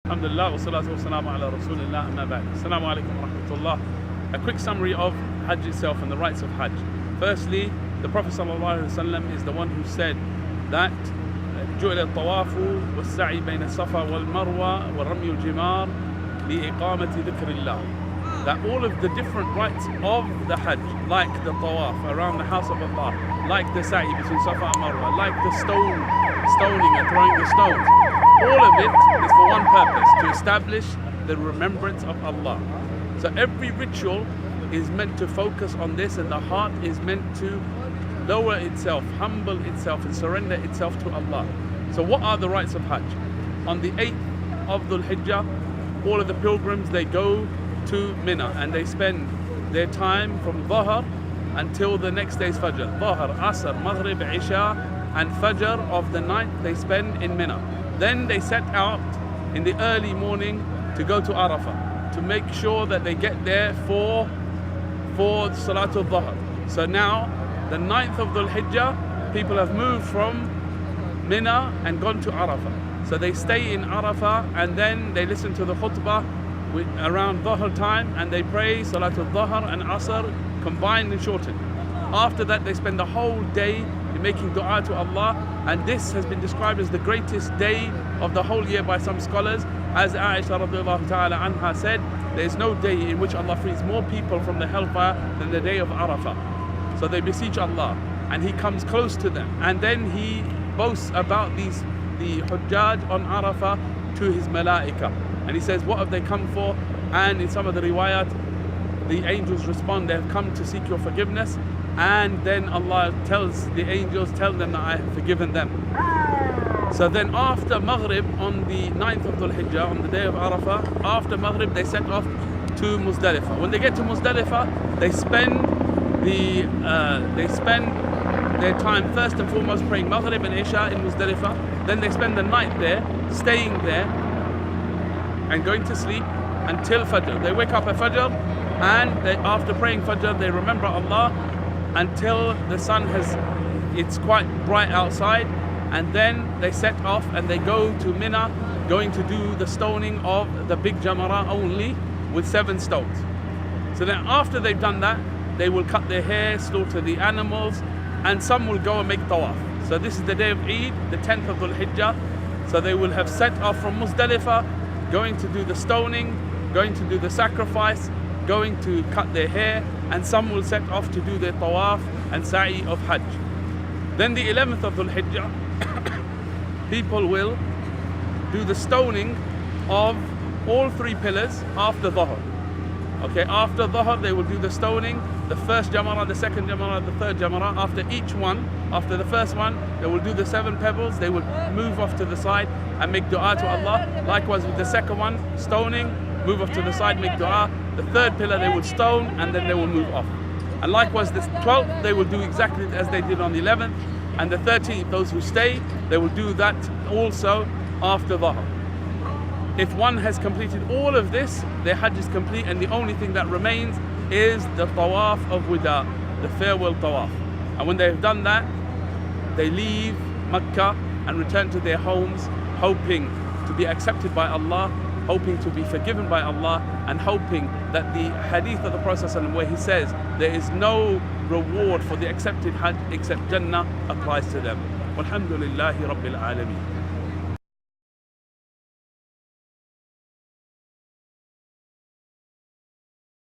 Alhamdulillah, wa salatu wa salamu ala rasulillah, amma ba'd. Assalamu alaikum wa rahmatullah. A quick summary of Hajj itself and the rites of Hajj. Firstly, the Prophet ﷺ is the one who said that جُعِلَ الطَّوَافُ وَالسَّعِي بَيْنَ الصَّفَا وَالْمَرْوَةِ وَرَمْيُ الْجِمَارِ لِإِقَامَةِ ذِكْرِ اللَّهِ. That all of the different rites of the Hajj, like the tawaf around the house of Allah, like the sa'i between Safa and Marwa, like the stoning and throwing the stones, all of it is for one purpose, to establish the remembrance of Allah. So every ritual is meant to focus on this, and the heart is meant to lower itself, humble itself and surrender itself to Allah. So what are the rites of Hajj? On the 8th of Dhul Hijjah, all of the pilgrims, they go to Mina and they spend their time from Dhuhr until the next day's Fajr. Dhuhr, Asr, Maghrib, Isha and Fajr of the night they spend in Mina. Then they set out in the early morning to go to Arafah to make sure that they get there for Salatul Dhuhr. So now, the 9th of Dhul Hijjah, people have moved from Mina and gone to Arafah. So they stay in Arafah and then they listen to the khutbah around Dhuhr time, and they pray Salatul Dhuhr and Asr combined and shortened. After that, they spend the whole day in making dua to Allah, and this has been described as the greatest day of the whole year by some scholars. As Aisha radiallahu ta'ala anha said, there is no day in which Allah frees more people from the hellfire than the day of Arafah. So they beseech Allah and He comes close to them, and then He boasts about the Hujjaj on Arafah to His Malaika, and He says, what have they come for? And in some of the riwayat, the angels respond, they have come to seek your forgiveness. And then Allah tells the angels, tell them that I have forgiven them. So then after Maghrib on the 9th of Dhul Hijjah, on the day of Arafah, after Maghrib they set off to Muzdalifah. When they get to Muzdalifah, they spend their time first and foremost praying Maghrib and Isha in Muzdalifah. Then they spend the night there, staying there and going to sleep until Fajr. They wake up at Fajr, and after praying Fajr they remember Allah until the sun it's quite bright outside, and then they set off and they go to Mina, going to do the stoning of the big Jamara only with 7 stones. So then after they've done that, they will cut their hair, slaughter the animals, and some will go and make tawaf. So this is the day of Eid, the 10th of Dhul Hijjah. So they will have set off from Muzdalifah, going to do the stoning, going to do the sacrifice, going to cut their hair, and some will set off to do their tawaf and sa'i of Hajj. Then the 11th of Dhul Hijjah, people will do the stoning of all 3 pillars after Dhuhr. Okay, after Dhuhr they will do the stoning, the first Jamara, the second Jamara, the third Jamara. After each one, after the first one, they will do the 7 pebbles, they will move off to the side and make dua to Allah. Likewise with the second one, stoning, move off to the side, make dua. The third pillar they will stone, and then they will move off. And likewise the 12th they will do exactly as they did on the 11th, and the 13th, those who stay, they will do that also after Dhuhr. If one has completed all of this, their Hajj is complete, and the only thing that remains is the tawaf of Wida, the farewell tawaf. And when they have done that, they leave Mecca and return to their homes, hoping to be accepted by Allah, hoping to be forgiven by Allah, and hoping that the hadith of the Prophet ﷺ, where he says there is no reward for the accepted Hajj except Jannah, applies to them. Walhamdulillahi Rabbil Alameen.